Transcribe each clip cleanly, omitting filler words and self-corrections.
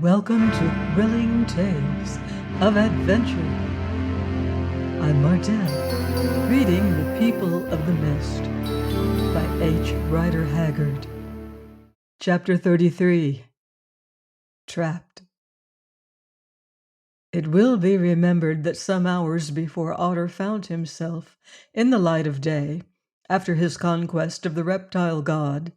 Welcome to Thrilling Tales of Adventure. I'm Martell, reading The People of the Mist by H. Rider Haggard. Chapter 33. Trapped. It will be remembered that some hours before Otter found himself in the light of day, after his conquest of the reptile god,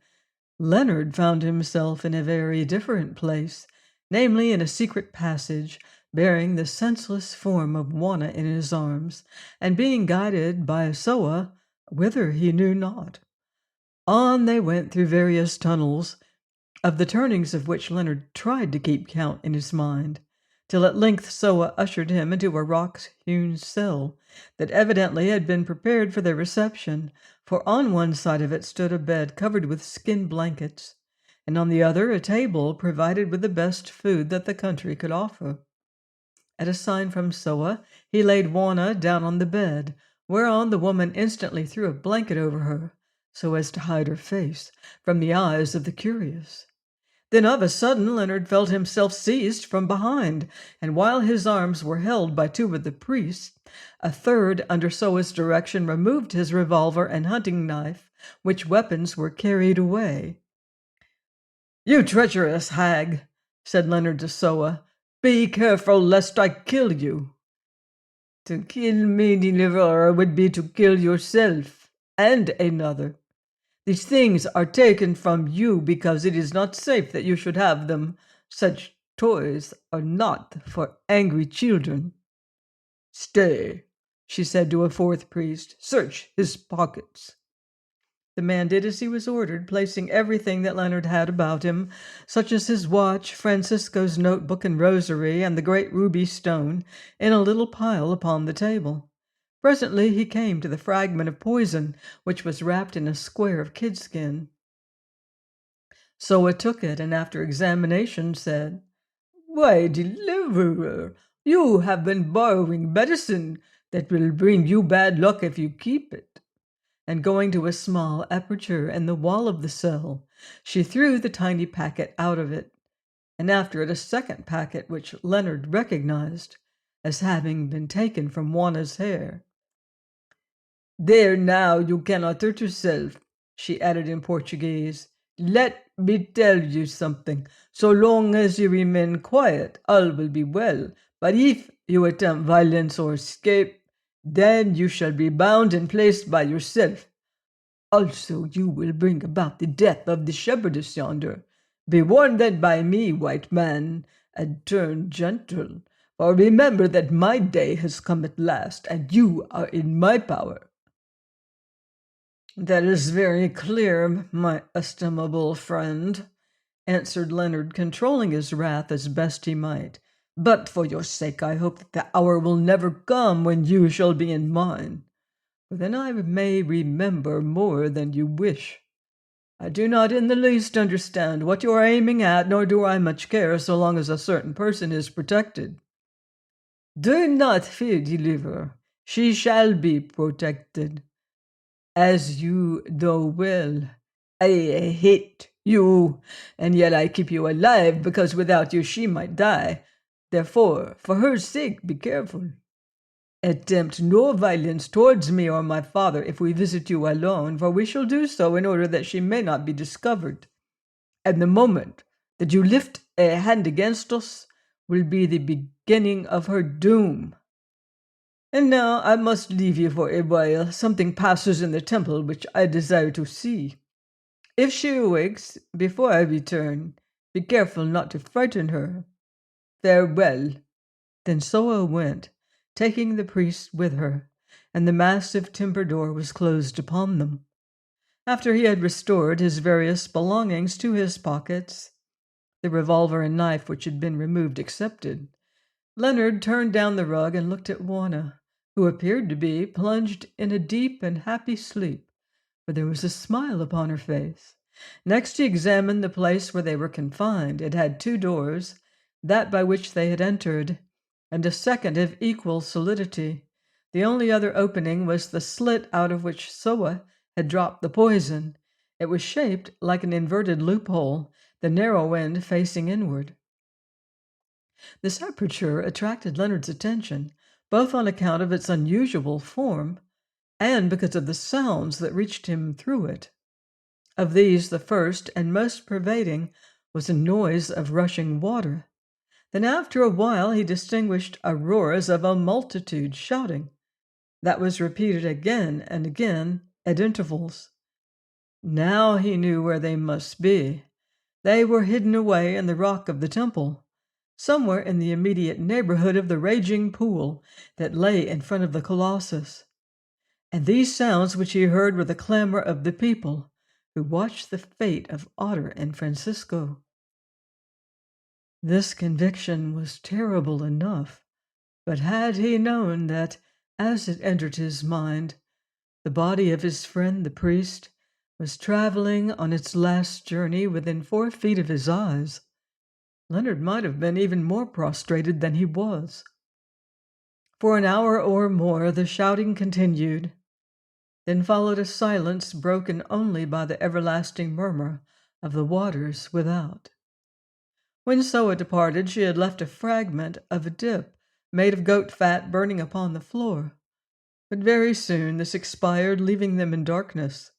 Leonard found himself in a very different place, namely in a secret passage, bearing the senseless form of Wanna in his arms, and being guided by Soa, whither he knew not. On they went through various tunnels, of the turnings of which Leonard tried to keep count in his mind, till at length Soa ushered him into a rock-hewn cell that evidently had been prepared for their reception, for on one side of it stood a bed covered with skin blankets, and on the other a table provided with the best food that the country could offer. At a sign from Soa, he laid Wanna down on the bed, whereon the woman instantly threw a blanket over her, so as to hide her face from the eyes of the curious. Then of a sudden Leonard felt himself seized from behind, and while his arms were held by two of the priests, a third, under Soa's direction, removed his revolver and hunting knife, which weapons were carried away. "You treacherous hag," said Leonard to Soa, "be careful lest I kill you." "To kill me, deliverer, would be to kill yourself and another. These things are taken from you because it is not safe that you should have them. Such toys are not for angry children." "Stay," she said to a fourth priest. "Search his pockets." The man did as he was ordered, placing everything that Leonard had about him, such as his watch, Francisco's notebook and rosary, and the great ruby stone, in a little pile upon the table. Presently he came to the fragment of poison, which was wrapped in a square of kidskin. Soa took it, and after examination said, "Why, deliverer, you have been borrowing medicine that will bring you bad luck if you keep it." And going to a small aperture in the wall of the cell, she threw the tiny packet out of it, and after it a second packet which Leonard recognized as having been taken from Wanna's hair. "There now, you cannot hurt yourself," she added in Portuguese. "Let me tell you something. So long as you remain quiet, all will be well. But if you attempt violence or escape, then you shall be bound and placed by yourself. Also, you will bring about the death of the shepherdess yonder. Be warned then by me, white man, and turn gentle. For remember that my day has come at last, and you are in my power." "That is very clear, my estimable friend," answered Leonard, controlling his wrath as best he might. "But for your sake I hope that the hour will never come when you shall be in mine, for then I may remember more than you wish. I do not in the least understand what you are aiming at, nor do I much care so long as a certain person is protected." "Do not fear, deliverer. She shall be protected. As you know well, I hate you, and yet I keep you alive because without you she might die. Therefore, for her sake, be careful. Attempt no violence towards me or my father if we visit you alone, for we shall do so in order that she may not be discovered. And the moment that you lift a hand against us will be the beginning of her doom. And now I must leave you for a while. Something passes in the temple which I desire to see. If she awakes before I return, be careful not to frighten her. Farewell." Then Soa went, taking the priest with her, and the massive timber door was closed upon them. After he had restored his various belongings to his pockets, the revolver and knife which had been removed excepted, Leonard turned down the rug and looked at Wanna, who appeared to be plunged in a deep and happy sleep, for there was a smile upon her face. Next he examined the place where they were confined. It had two doors, that by which they had entered, and a second of equal solidity. The only other opening was the slit out of which Soa had dropped the poison. It was shaped like an inverted loophole, the narrow end facing inward. This aperture attracted Leonard's attention, both on account of its unusual form and because of the sounds that reached him through it. Of these, the first and most pervading was a noise of rushing water. Then after a while he distinguished a roar as of a multitude shouting. That was repeated again and again at intervals. Now he knew where they must be. They were hidden away in the rock of the temple, somewhere in the immediate neighborhood of the raging pool that lay in front of the Colossus. And these sounds which he heard were the clamor of the people who watched the fate of Otter and Francisco. This conviction was terrible enough, but had he known that, as it entered his mind, the body of his friend the priest was traveling on its last journey within 4 feet of his eyes, Leonard might have been even more prostrated than he was. For an hour or more the shouting continued. Then followed a silence broken only by the everlasting murmur of the waters without. When Soa departed, she had left a fragment of a dip made of goat fat burning upon the floor. But very soon this expired, leaving them in darkness.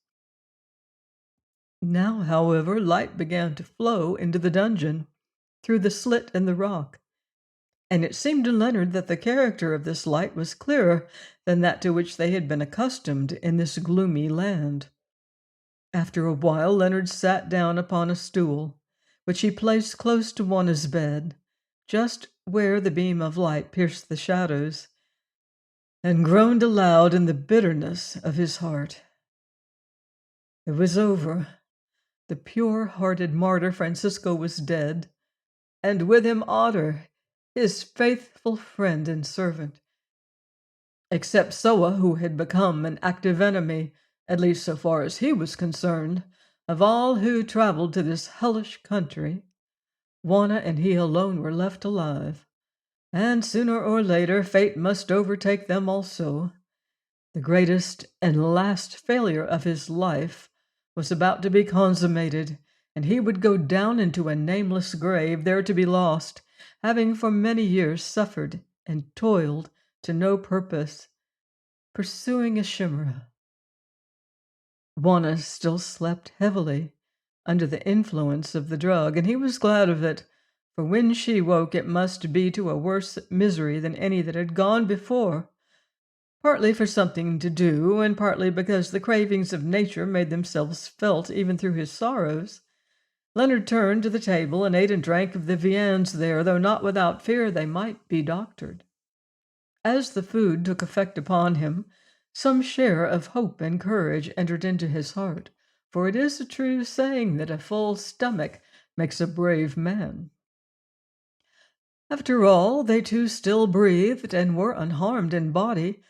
Now, however, light began to flow into the dungeon through the slit in the rock, and it seemed to Leonard that the character of this light was clearer than that to which they had been accustomed in this gloomy land. After a while, Leonard sat down upon a stool, which he placed close to Juana's bed, just where the beam of light pierced the shadows, and groaned aloud in the bitterness of his heart. It was over. The pure-hearted martyr Francisco was dead, and with him Otter, his faithful friend and servant. Except Soa, who had become an active enemy, at least so far as he was concerned, of all who traveled to this hellish country, Juana and he alone were left alive, and sooner or later fate must overtake them also. The greatest and last failure of his life was about to be consummated, and he would go down into a nameless grave, there to be lost, having for many years suffered and toiled to no purpose, pursuing a chimera. Juana still slept heavily under the influence of the drug, and he was glad of it, for when she woke it must be to a worse misery than any that had gone before, partly for something to do, and partly because the cravings of nature made themselves felt even through his sorrows. Leonard turned to the table and ate and drank of the viands there, though not without fear they might be doctored. As the food took effect upon him, some share of hope and courage entered into his heart, for it is a true saying that a full stomach makes a brave man. After all, they too still breathed and were unharmed in body,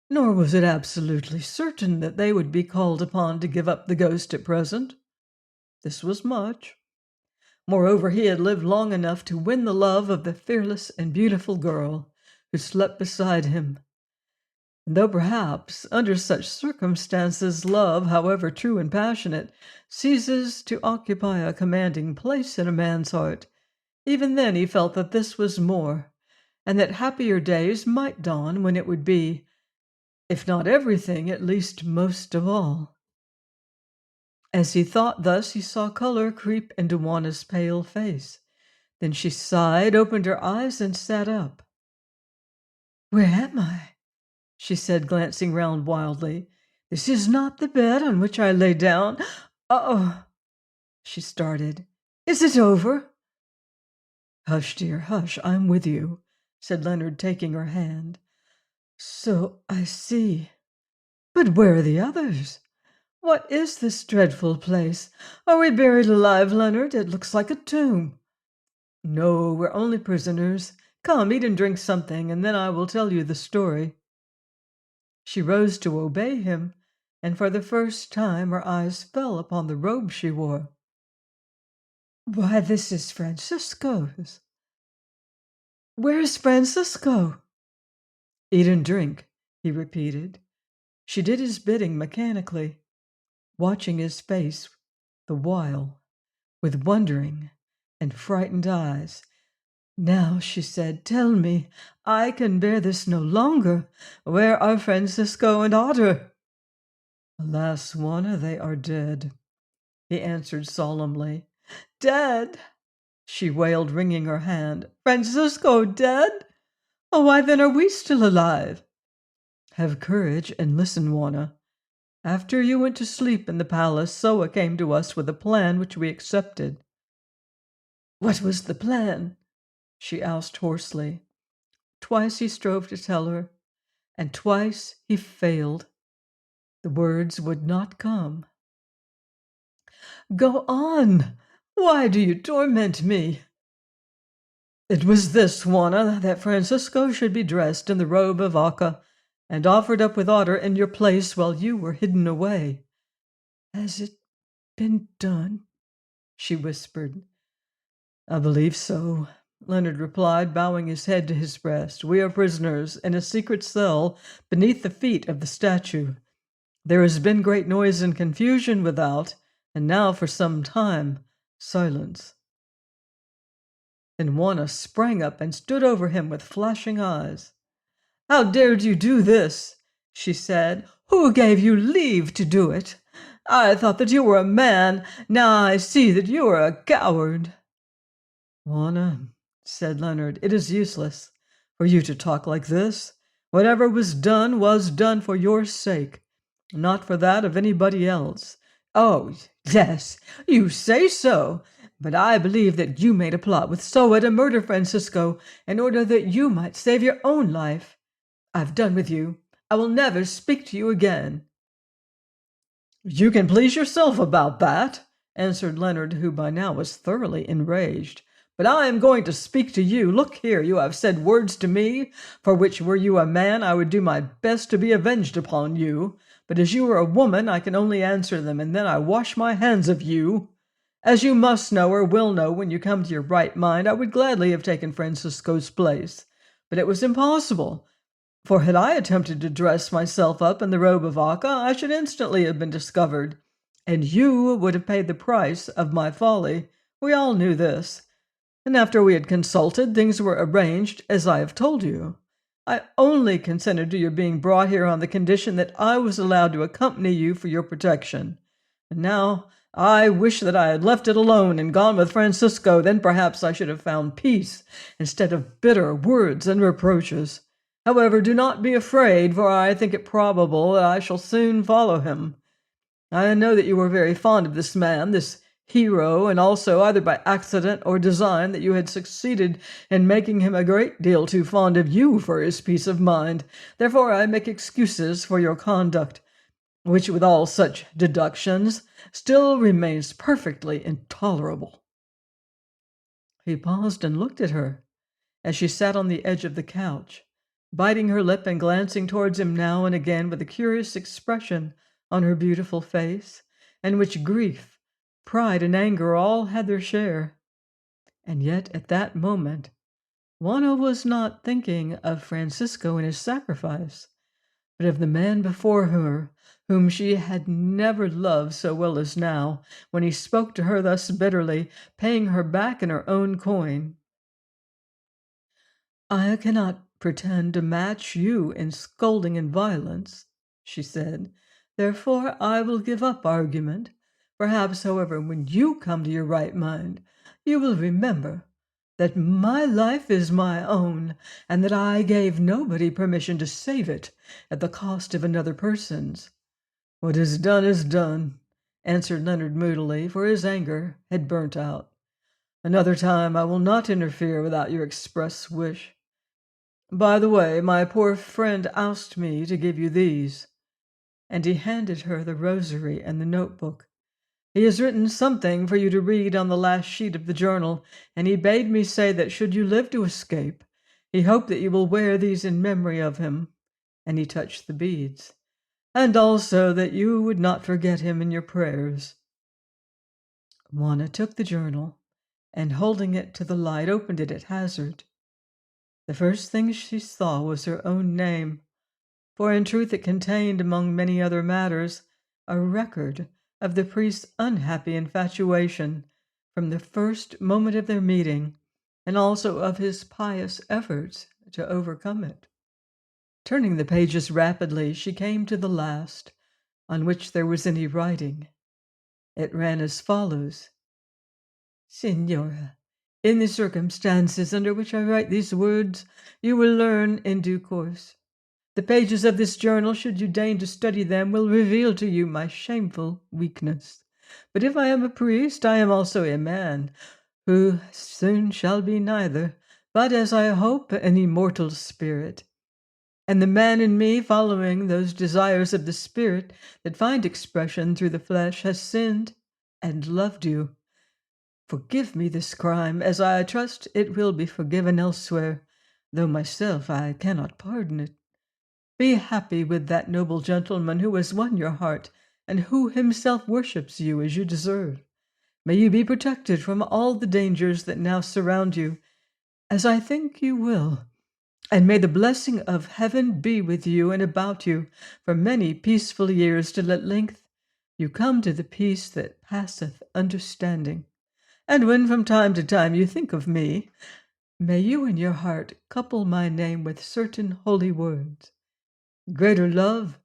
nor was it absolutely certain that they would be called upon to give up the ghost at present. This was much. Moreover, he had lived long enough to win the love of the fearless and beautiful girl who slept beside him. And though perhaps, under such circumstances, love, however true and passionate, ceases to occupy a commanding place in a man's heart, even then he felt that this was more, and that happier days might dawn when it would be, if not everything, at least most of all. As he thought thus, he saw color creep into Juana's pale face. Then she sighed, opened her eyes, and sat up. "Where am I?" she said, glancing round wildly. "This is not the bed on which I lay down. Oh!" She started. "Is it over?" "Hush, dear, hush. I'm with you," said Leonard, taking her hand. "So I see. But where are the others? What is this dreadful place? Are we buried alive, Leonard? It looks like a tomb." "No, we're only prisoners. Come, eat and drink something, and then I will tell you the story." She rose to obey him, and for the first time her eyes fell upon the robe she wore. "Why, this is Francisco's." "Where's Francisco?" "Eat and drink," he repeated. She did his bidding mechanically, watching his face the while with wondering and frightened eyes. "Now," she said, "tell me. I can bear this no longer. Where are Francisco and Otter?" "Alas, Juana, they are dead," he answered solemnly. "Dead!" she wailed, wringing her hand. "Francisco dead? Oh, why then are we still alive?" "Have courage and listen, Juana. After you went to sleep in the palace, Soa came to us with a plan which we accepted." "What was the plan?" she asked hoarsely. Twice he strove to tell her, and twice he failed. The words would not come. "Go on! Why do you torment me?" "It was this, Juana, that Francisco should be dressed in the robe of Acca and offered up with Otter in your place while you were hidden away." "Has it been done?" she whispered. "I believe so," Leonard replied, bowing his head to his breast. "We are prisoners in a secret cell beneath the feet of the statue. There has been great noise and confusion without, and now for some time silence." Then Juana sprang up and stood over him with flashing eyes. "How dared you do this?" she said. "Who gave you leave to do it? I thought that you were a man. Now I see that you are a coward." "Juana," said Leonard, "it is useless for you to talk like this. Whatever was done for your sake, not for that of anybody else." "Oh, yes, you say so. But I believe that you made a plot with Soa to murder Francisco in order that you might save your own life. I've done with you. I will never speak to you again." "You can please yourself about that," answered Leonard, who by now was thoroughly enraged. "But I am going to speak to you. Look here, you have said words to me for which, were you a man, I would do my best to be avenged upon you. But as you are a woman, I can only answer them, and then I wash my hands of you. As you must know, or will know when you come to your right mind, I would gladly have taken Francisco's place. But it was impossible. For had I attempted to dress myself up in the robe of Acca, I should instantly have been discovered, and you would have paid the price of my folly. We all knew this. And after we had consulted, things were arranged as I have told you. I only consented to your being brought here on the condition that I was allowed to accompany you for your protection. And now I wish that I had left it alone and gone with Francisco. Then perhaps I should have found peace instead of bitter words and reproaches. However, do not be afraid, for I think it probable that I shall soon follow him. I know that you are very fond of this man, this hero, and also, either by accident or design, that you had succeeded in making him a great deal too fond of you for his peace of mind. Therefore I make excuses for your conduct, which, with all such deductions, still remains perfectly intolerable." He paused and looked at her as she sat on the edge of the couch, biting her lip and glancing towards him now and again with a curious expression on her beautiful face, in which grief, pride, and anger all had their share. And yet at that moment Juana was not thinking of Francisco and his sacrifice, but of the man before her, whom she had never loved so well as now, when he spoke to her thus bitterly, paying her back in her own coin. "I cannot pretend to match you in scolding and violence," she said. "Therefore I will give up argument. Perhaps, however, when you come to your right mind, you will remember that my life is my own, and that I gave nobody permission to save it at the cost of another person's." "What is done," answered Leonard moodily, for his anger had burnt out. "Another time I will not interfere without your express wish. By the way, my poor friend asked me to give you these." And he handed her the rosary and the notebook. "He has written something for you to read on the last sheet of the journal, and he bade me say that should you live to escape, he hoped that you will wear these in memory of him," and he touched the beads, "and also that you would not forget him in your prayers." Juana took the journal, and holding it to the light, opened it at hazard. The first thing she saw was her own name, for in truth it contained, among many other matters, a record of the priest's unhappy infatuation from the first moment of their meeting, and also of his pious efforts to overcome it. Turning the pages rapidly, she came to the last, on which there was any writing. It ran as follows: Signora, in the circumstances under which I write these words, you will learn in due course. The pages of this journal, should you deign to study them, will reveal to you my shameful weakness. But if I am a priest, I am also a man, who soon shall be neither, but, as I hope, an immortal spirit. And the man in me, following those desires of the spirit that find expression through the flesh, has sinned and loved you. Forgive me this crime, as I trust it will be forgiven elsewhere, though myself I cannot pardon it. Be happy with that noble gentleman who has won your heart, and who himself worships you as you deserve. May you be protected from all the dangers that now surround you, as I think you will. And may the blessing of heaven be with you and about you for many peaceful years, till at length you come to the peace that passeth understanding. And when from time to time you think of me, may you in your heart couple my name with certain holy words. Greater love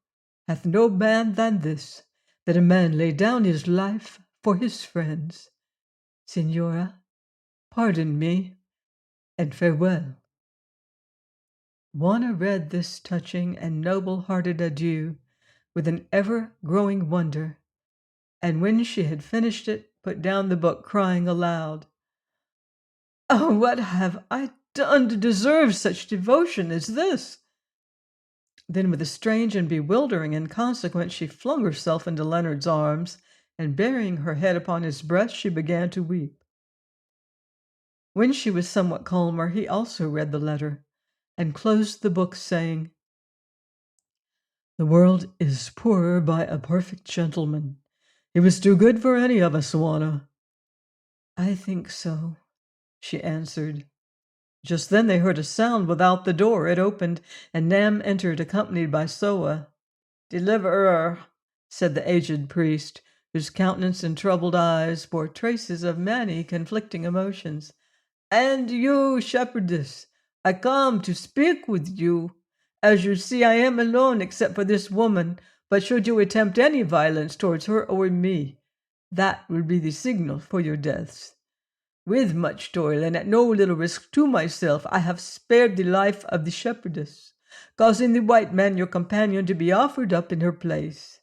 hath no man than this, that a man lay down his life for his friends. Signora, pardon me, and farewell. Juana read this touching and noble-hearted adieu with an ever-growing wonder, and when she had finished it, put down the book, crying aloud, "Oh, what have I done to deserve such devotion as this?" Then, with a strange and bewildering inconsequence, she flung herself into Leonard's arms, and burying her head upon his breast, she began to weep. When she was somewhat calmer, he also read the letter, and closed the book, saying, "The world is poorer by a perfect gentleman. He was too good for any of us, Juana." "I think so," she answered. Just then they heard a sound without the door. It opened, and Nam entered, accompanied by Soa. "Deliverer," said the aged priest, whose countenance and troubled eyes bore traces of many conflicting emotions. "And you, shepherdess, I come to speak with you. As you see, I am alone except for this woman, but should you attempt any violence towards her or me, that will be the signal for your deaths. With much toil and at no little risk to myself, I have spared the life of the shepherdess, causing the white man, your companion, to be offered up in her place."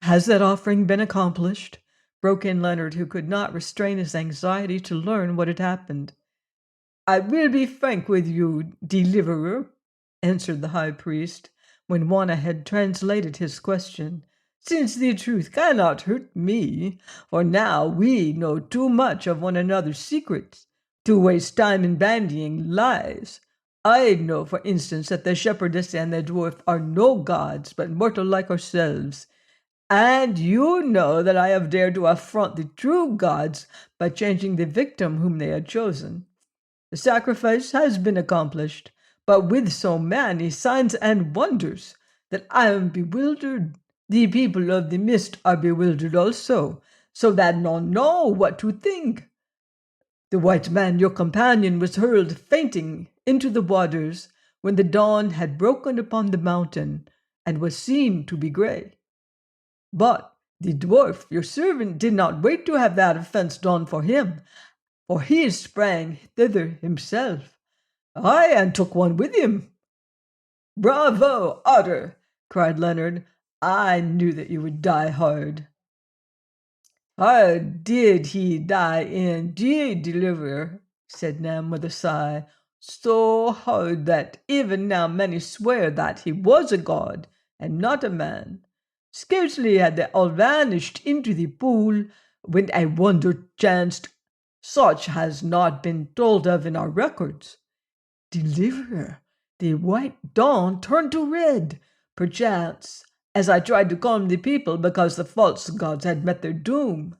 "Has that offering been accomplished?" broke in Leonard, who could not restrain his anxiety to learn what had happened. "I will be frank with you, deliverer," answered the high priest, when Juana had translated his question, "since the truth cannot hurt me, for now we know too much of one another's secrets to waste time in bandying lies. I know, for instance, that the shepherdess and the dwarf are no gods, but mortal like ourselves. And you know that I have dared to affront the true gods by changing the victim whom they had chosen. The sacrifice has been accomplished, but with so many signs and wonders that I am bewildered. The people of the mist are bewildered also, so that none know what to think. The white man, your companion, was hurled fainting into the waters when the dawn had broken upon the mountain and was seen to be gray. But the dwarf, your servant, did not wait to have that offense done for him, for he sprang thither himself. Ay, and took one with him." "Bravo, Otter!" cried Leonard. "I knew that you would die hard." "Hard did he die indeed, deliverer," said Nam with a sigh. "So hard that even now many swear that he was a god and not a man. Scarcely had they all vanished into the pool when a wonder chanced, such has not been told of in our records. Deliverer, the white dawn turned to red, perchance, as I tried to calm the people because the false gods had met their doom."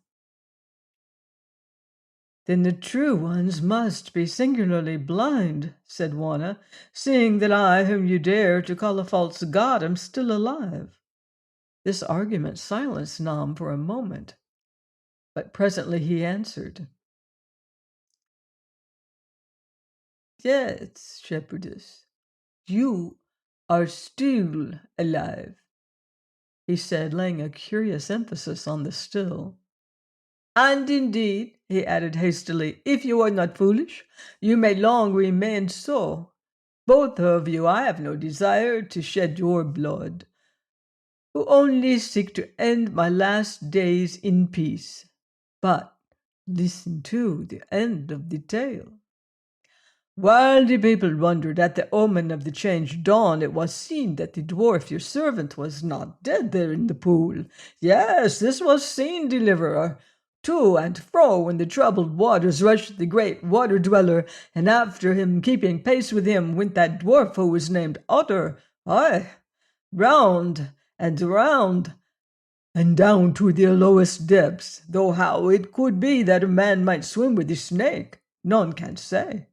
"Then the true ones must be singularly blind," said Juana, "seeing that I, whom you dare to call a false god, am still alive." This argument silenced Nam for a moment, but presently he answered, Yes, shepherdess, you are still alive, he said, laying a curious emphasis on the still. And indeed, he added hastily, if you are not foolish, you may long remain so. Both of you, I have no desire to shed your blood, who only seek to end my last days in peace. But listen to the end of the tale. While the people wondered at the omen of the changed dawn, it was seen that the dwarf, your servant, was not dead there in the pool. Yes, this was seen, deliverer. To and fro when the troubled waters rushed the great water dweller, and after him, keeping pace with him, went that dwarf who was named Otter. Aye, round and round, and down to the lowest depths, though how it could be that a man might swim with a snake, none can say.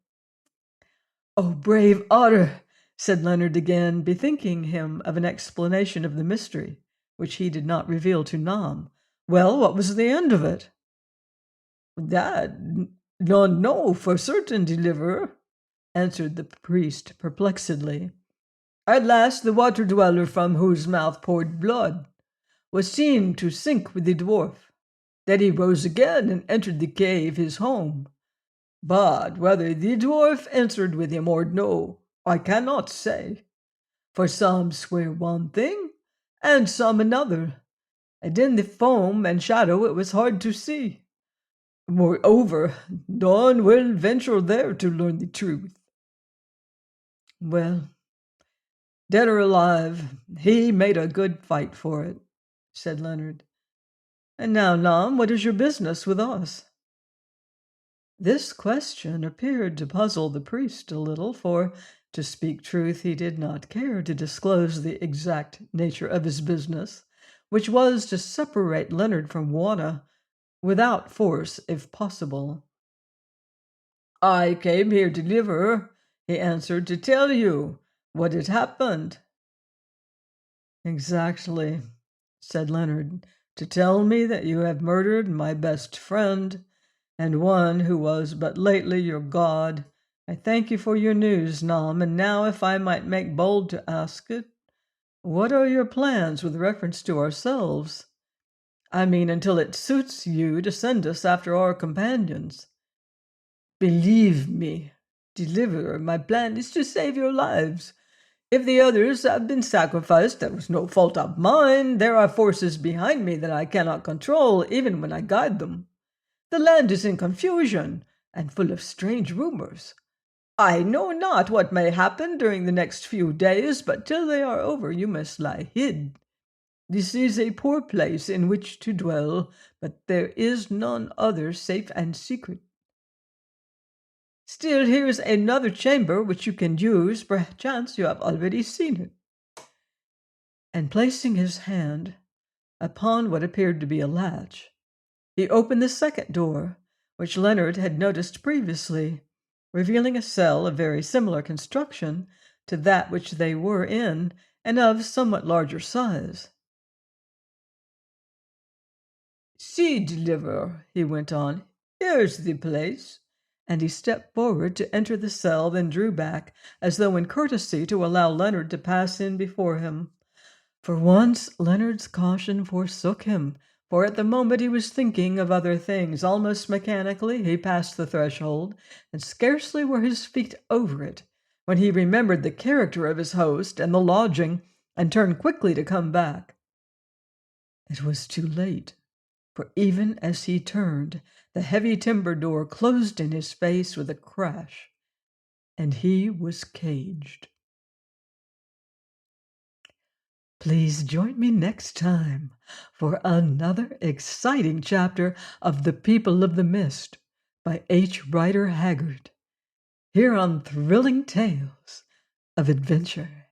"Oh, brave Otter!" said Leonard again, bethinking him of an explanation of the mystery, which he did not reveal to Nam. "Well, what was the end of it?" "That none know for certain, deliverer," answered the priest perplexedly. "At last the water dweller, from whose mouth poured blood, was seen to sink with the dwarf. Then he rose again and entered the cave, his home. But whether the dwarf answered with him or no, I cannot say. For some swear one thing, and some another, and in the foam and shadow it was hard to see. Moreover, none will venture there to learn the truth." "Well, dead or alive, he made a good fight for it," said Leonard. "And now, Nam, what is your business with us?" This question appeared to puzzle the priest a little, for, to speak truth, he did not care to disclose the exact nature of his business, which was to separate Leonard from Juana, without force, if possible. "I came here, deliverer," he answered, "to tell you what had happened." "Exactly," said Leonard, "to tell me that you have murdered my best friend, and one who was but lately your god. I thank you for your news, Nam, and now if I might make bold to ask it, what are your plans with reference to ourselves? I mean, until it suits you to send us after our companions." "Believe me, deliverer, my plan is to save your lives. If the others have been sacrificed, that was no fault of mine. There are forces behind me that I cannot control, even when I guide them. The land is in confusion and full of strange rumors. I know not what may happen during the next few days, but till they are over you must lie hid. This is a poor place in which to dwell, but there is none other safe and secret. Still, here is another chamber which you can use. Perchance you have already seen it." And placing his hand upon what appeared to be a latch, he opened the second door, which Leonard had noticed previously, revealing a cell of very similar construction to that which they were in, and of somewhat larger size. "See, deliverer," he went on, "here's the place." And he stepped forward to enter the cell, then drew back, as though in courtesy to allow Leonard to pass in before him. For once Leonard's caution forsook him, for at the moment he was thinking of other things. Almost mechanically he passed the threshold, and scarcely were his feet over it, when he remembered the character of his host and the lodging, and turned quickly to come back. It was too late, for even as he turned, the heavy timber door closed in his face with a crash, and he was caged. Please join me next time for another exciting chapter of The People of the Mist by H. Rider Haggard, here on Thrilling Tales of Adventure.